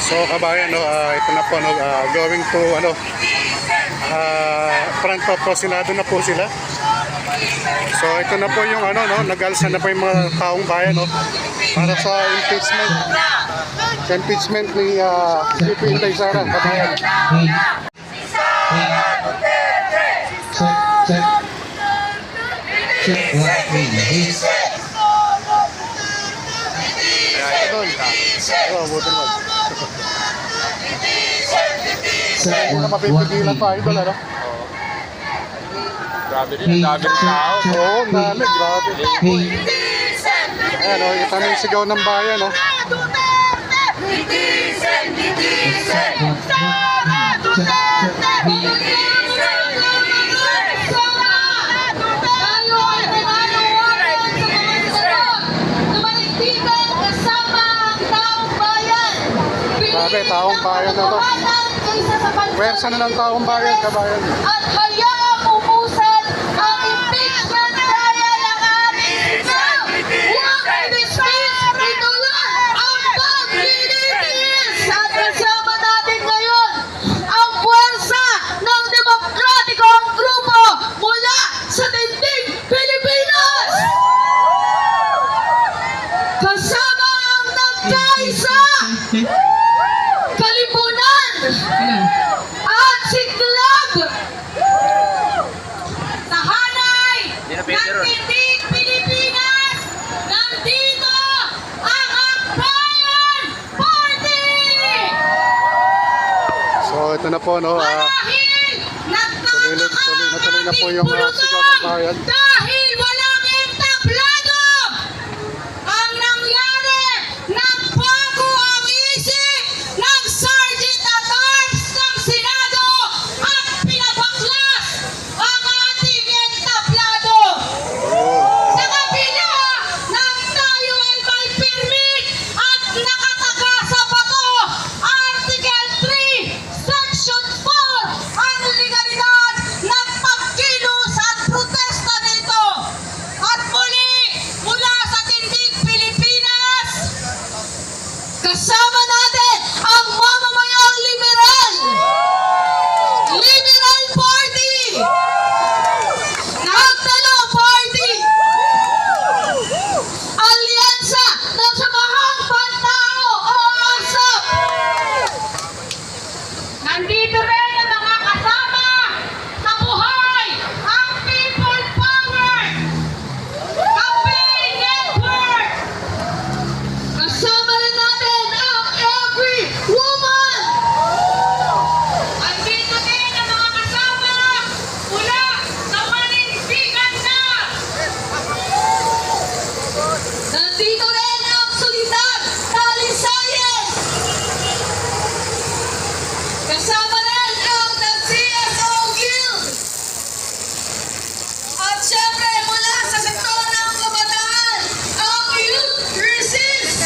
So kabayan, no, ito na po, no, going to front of Senado na po sila. So ito na po yung nag-alsa na po yung mga taong bayan, no, para sa impeachment ni VP Inday Sara, kabayan. Hindi na mapipigilan pa, idol, ano? Grabe rin, ang dami ng tao. Oo, ang dami, grabe. Ayan, ito na yung sigaw ng bayan, no? Grabe, taong bayan na to. Pwersa na ng taong bayan, kabayan. At hayaang umusan ang impeachment trial ng ating isang huwag speech, ituloy ang paglilitis. At kasama natin ngayon ang pwersa ng demokratikong grupo mula sa Tindig Pilipinas. Kasama ang nagkaisa Kalipunan at Siklab sa hanay ng Tindig Pilipinas. Nandito ang Akbayan Party! So ito na po, no? Marahil Natuloy na po yung sigaw ng bayan. dahil walang entablado ang nangyari. Nagbago ang isip ng Sergeant at Arms ng Senado at pinabaklas ang ating entablado. Sa kabila ng tayo ay may permit at nakataga sa bato Article 3, Section 4 ang legalidad ng pagkilos at protesta nito. At muli, mula sa Tindig Pilipinas, kasama natin ang mamamayang liberal Party, Nagtalo Party, Alyansa ng Samahang Pantao o ASAP. Nandito rin ang mga kasama sa buhay, ang People Power Campaign Network. Kasama rin natin ang Every Woman. Andito din ang mga kasama mula sa manindigan na. Nandito rin ang Solidad Talisayan. Kasama rin ang CSO Guild. At syempre mula sa sektor ng kabataan, ang Youth Resist.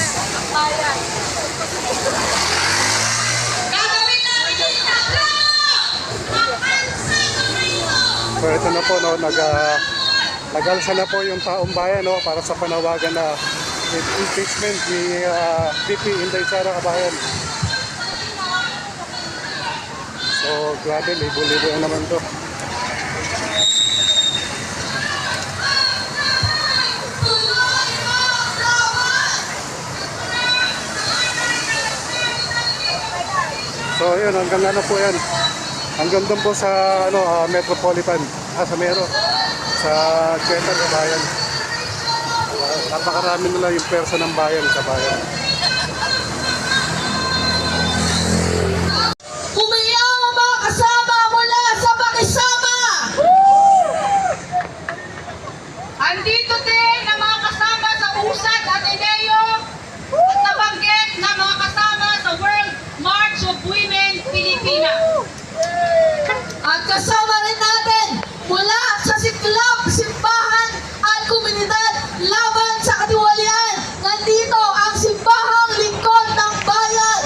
Gagawin namin yung tabla! Ang bansa ng rito! So ito na po, no? Nag-alsa na po yung taong bayan, no? Para sa panawagan na impeachment ni VP Inday Sara, kabayan. So grabe, libo-libo na naman to. So yun, hanggang po yan. Hanggang doon po sa Metropolitan, sa Mero, sa Chetan, kabayan. Napakarami nila yung persa ng bayan, kabayan. Umiyaw ang mga kasama mula sa Pakisama. Andito din ang mga kasama sa USAD at Ateneo at nabanggit na mga kasama sa World March of Women Pilipinas. At kasama rin natin mula sa Siklab, Simbahan at Komunidad Laban sa Katiwalian. Nandito ang Simbahang Lingkod ng Bayan.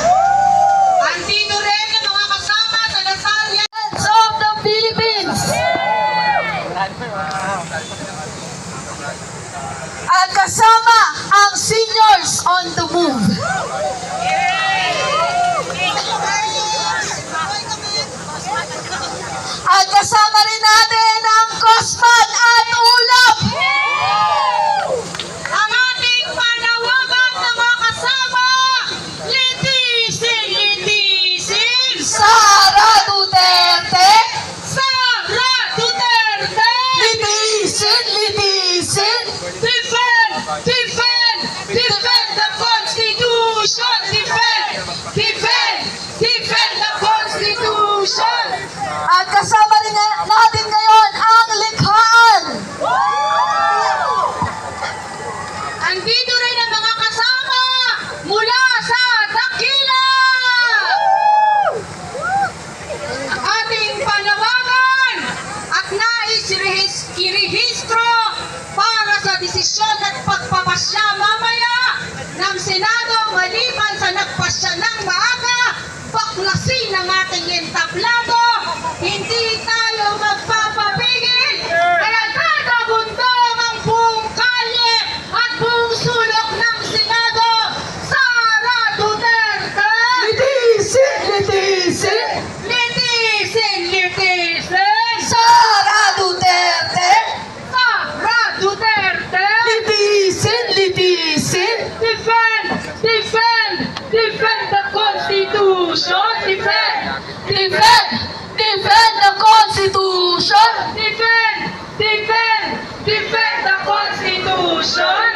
Andito rin ang mga kasama sa Nasalians of the Philippines. At kasama ang Seniors on the Move. natin ang Cosman at Ulap. Ang ating panawagan na mga kasama, litisin, litisin! Sara Duterte. Sara Duterte! Litisin, litisin. Defend! Defend! Defend the Constitution! Defend! Defend! Defend the Constitution! At kasama rin natin ngayon ang likhaan. Andito rin ang mga kasama mula sa Dakila! Ang ating panawagan at nais irehistro para sa desisyon at pagpapasya mamaya ng Senado maliban sa nagpasya ng maaga, baklasin ang ating entablado, hindi tayo magpapapigil, kaya tatagundong ang buong kalye at buong sulok ng Senado. Sara Duterte! Litisin, litisin. Litisin! Litisin! Sara Duterte. Sara Duterte! Litisin, litisin. Defend! Defend! Defend the Constitution! Defend! Defend, defend the Constitution. Defend! Defend! Defend the Constitution!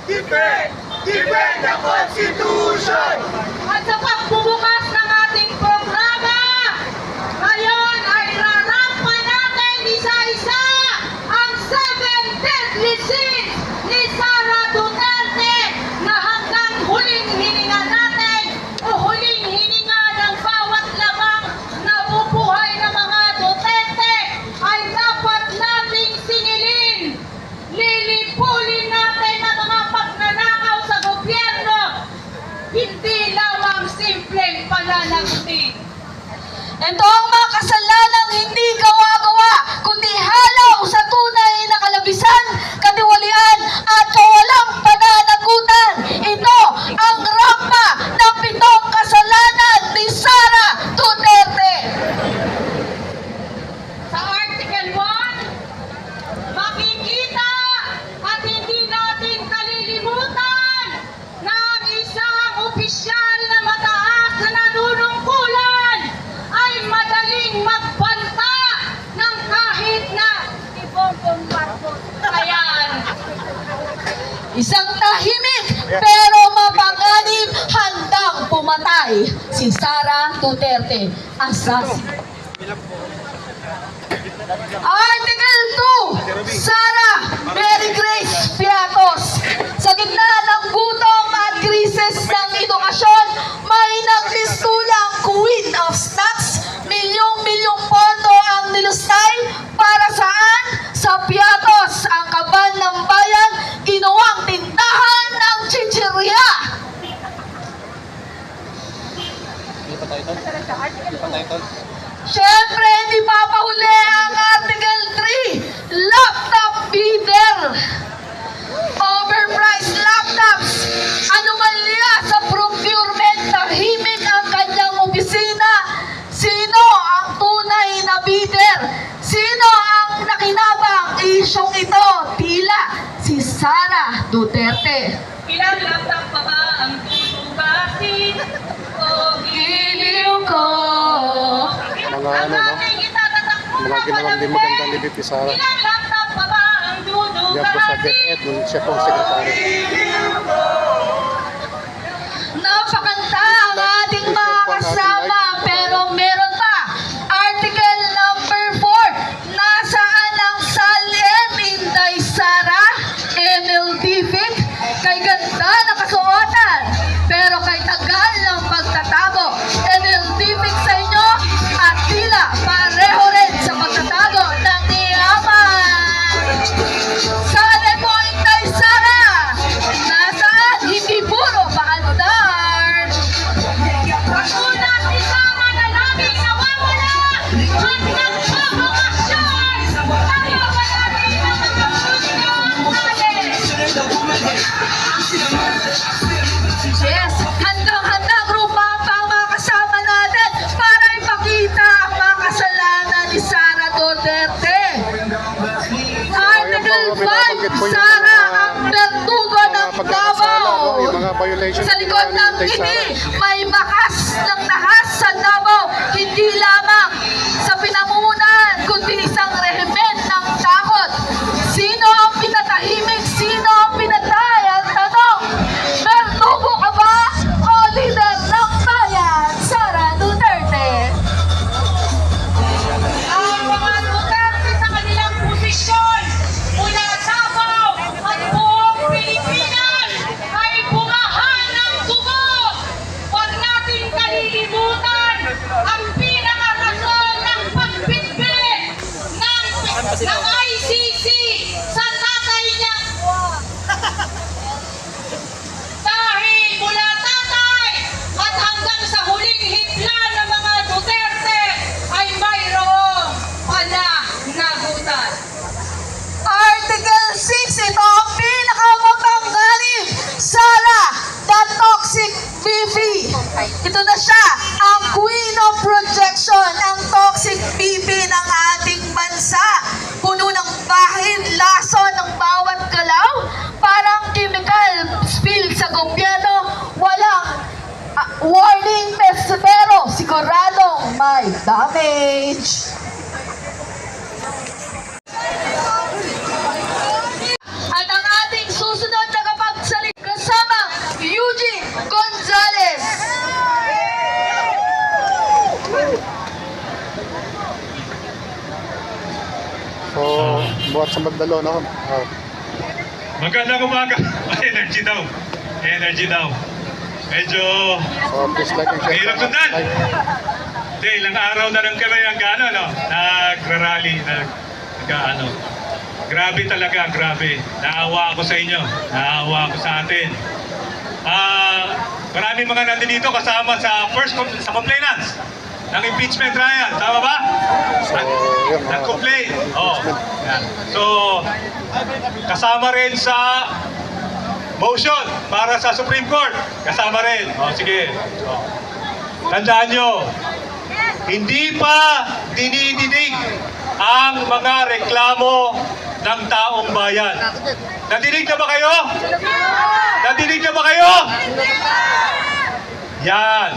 Defend! Defend the Constitution! At sa pagbubukas ng ating programa, ngayon ay rarampa natin isa-isa ang 7 deadly sins ni Sara Duterte na hanggang huling hininga natin o huling hininga ng bawat lamang na bubuhay ng mga Duterte ay dapat nating singilin. Lilipulin natin ang mga pagnanakaw sa gobyerno, hindi lamang simpleng pananakit. Ito ang mga kasalanang hindi gawa-gawa, kundi halaw sa tunay na kalabisan, katiwalian at kawalang pananagutan. Ito ang rampa ng 7 kasalanan ni Sara Duterte. Sa Article 1, makikita at hindi natin kalilimutan na ang isang opisyal na mataas na nanunungkulan ay madaling magbanta ng kahit na Bongbong Marcos. Ayan. Isang tahimik pero mapanganib, handang pumatay si Sara Duterte. Assassin. Article 2, Sara Mary Grace Piatos. Sa gitna ng gutom at krisis ng edukasyon, may nagmistulang Queen of Snacks. Milyong-milyong pondo ang nilustay para saan? Sa Piatos, ang kaban ng bayan, ginawang tindahan ng chichirya. Siyempre, hindi mapahuli ang Article 3, laptop bidder. Overpriced laptops, anomalya sa procurement, tahimik ang kanyang opisina. Sino ang tunay na bidder? Sino ang nakinabang isyong ito? Tila si Sara Duterte. Ilang laptop pa ba ang tutugasin? O Giliw ko. Mga ano, no? Mga ginawang di magandang ni BP Sara. Ilang laptop pa ba ang Yan po sa tutugasin? DepEd, nung siya pong sekretary. Napakanta ang ating mga kasama, pero meron pa. Article number 4, nasaan ang Salem Inday Sara, MLD Vic? Kay ganda na kasuotan, pero kay tagal ng pagtatago. MLD Vic sa inyo, at tila pareho rin sa pagtatago ng iyaman. Salem po Inday Sara, violation Sa likod ng Inday ini, Sara. may bakas ng nahas sa Davao, hindi lamang sa pinamumunan, kundi isang rehimen ng takot. Sino ang pinatahimik? Sino ang pinatay? Ang tanong, Bertubo ka ba o lider ng bayan, Sara Duterte? Ang mga Duterte sa kanilang posisyon mula Davao at buong Pilipinas ay bumahan ng dugo. Huwag natin kalilimutan ang pinakarason ng pagbitbit ng ICC sa tatay niya. Dahil mula tatay at hanggang sa huling himla ng mga Duterte ay mayroong pananagutan. Article 6, ito ang pinakamapangganib. Sara, the toxic VP. Ito na siya, ang queen of projection, ang toxic VP ng ating bansa. Puno ng bahid, laso ng bawat galaw, parang chemical spill sa gobyerno. Walang warning pero siguradong may damage. At ang ating susunod na kapagsalita kasama Eugene Gonzalez. So, buhat sa Magdalo, no? Magandang umaga. Energy daw. Energy daw. Medyo So, please like and share. mahirap sundan. Hindi, ilang araw na lang kami nagra-rally, nag-ano. Grabe talaga, grabe. Naawa ako sa inyo. Naawa ako sa atin. Maraming mga nandito kasama sa sa complainants ng impeachment trial. Tama ba? yun, mga- Nag-complain. Oh. Yan. So, kasama rin sa motion para sa Supreme Court. Kasama rin. O, sige. O. Tandaan nyo, hindi pa dinidinig ang mga reklamo ng taong bayan. Nadinig na ba kayo? Nadinig na ba kayo? Yan.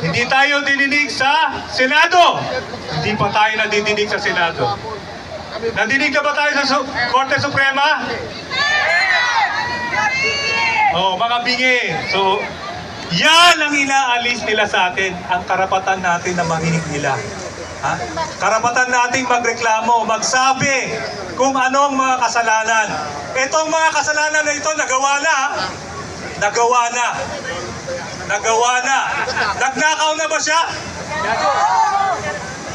Hindi tayo dininig sa Senado. Hindi pa tayo nadidinig sa Senado. Nadinig na ba tayo sa Korte Suprema? Oh, mga bingi. So, yan ang inaalis nila sa atin, ang karapatan natin na marinig nila. Ha? Karapatan nating magreklamo, magsabi kung anong mga kasalanan. Itong mga kasalanan na ito, nagawa na. Ha? Nagawa na. Nagawa na. Nagnakaw na ba siya?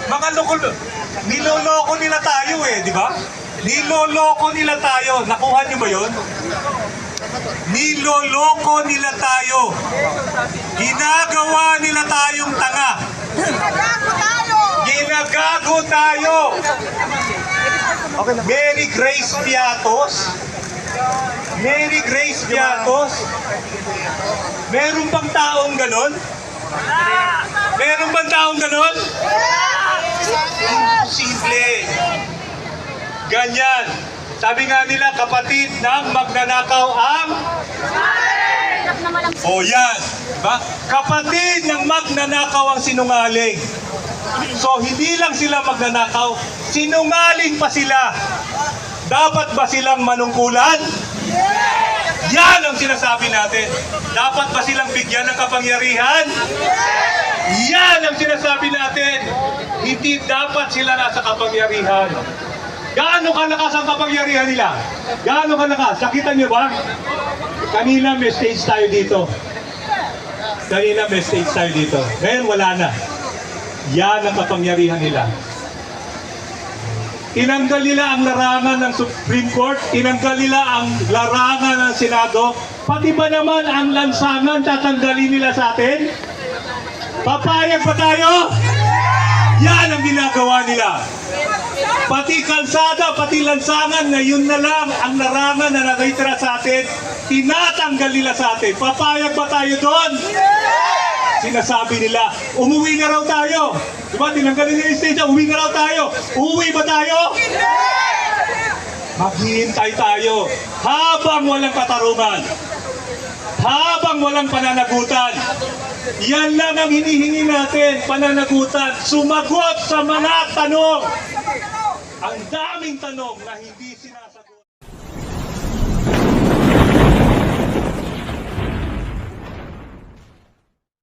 Mga niloloko nila tayo di ba? Niloloko nila tayo. Nakuha niyo ba yun? Niloloko nila tayo. Ginagawa nila tayong tanga. Ginagago tayo. Mary Grace Piatos. Mary Grace Piatos. Meron bang taong ganon? Meron bang taong ganon? Imposible. Ganyan. Sabi nga nila, kapatid ng magnanakaw ang... O yan. Diba? Kapatid ng magnanakaw ang sinungaling. So, hindi lang sila magnanakaw, sinungaling pa sila. Dapat ba silang manungkulan? Yan ang sinasabi natin. Dapat ba silang bigyan ng kapangyarihan? Yan ang sinasabi natin. Hindi dapat sila nasa kapangyarihan. Gaano kalakas ang kapangyarihan nila? Gaano kalakas? Nakita niyo ba? Kanina may stage tayo dito. Kanina may stage tayo dito. Ngayon wala na. Yan ang kapangyarihan nila. Tinanggal nila ang larangan ng Supreme Court, tinanggal nila ang larangan ng Senado, pati ba naman ang lansangan tatanggalin nila sa atin? Papayag pa tayo? Yan ang ginagawa nila. Pati kalsada, pati lansangan na yun na lang ang larangan na nakitira sa atin, tinatanggal nila sa atin. Papayag ba tayo doon? Sinasabi nila, umuwi na raw tayo. Diba, tinanggalin nila yung stage, umuwi na raw tayo. Uuwi ba tayo? Maghihintay tayo habang walang katarungan. walang pananagutan. Yan lang ang hinihingi natin, pananagutan. Sumagot sa mga tanong. Ang daming tanong na hindi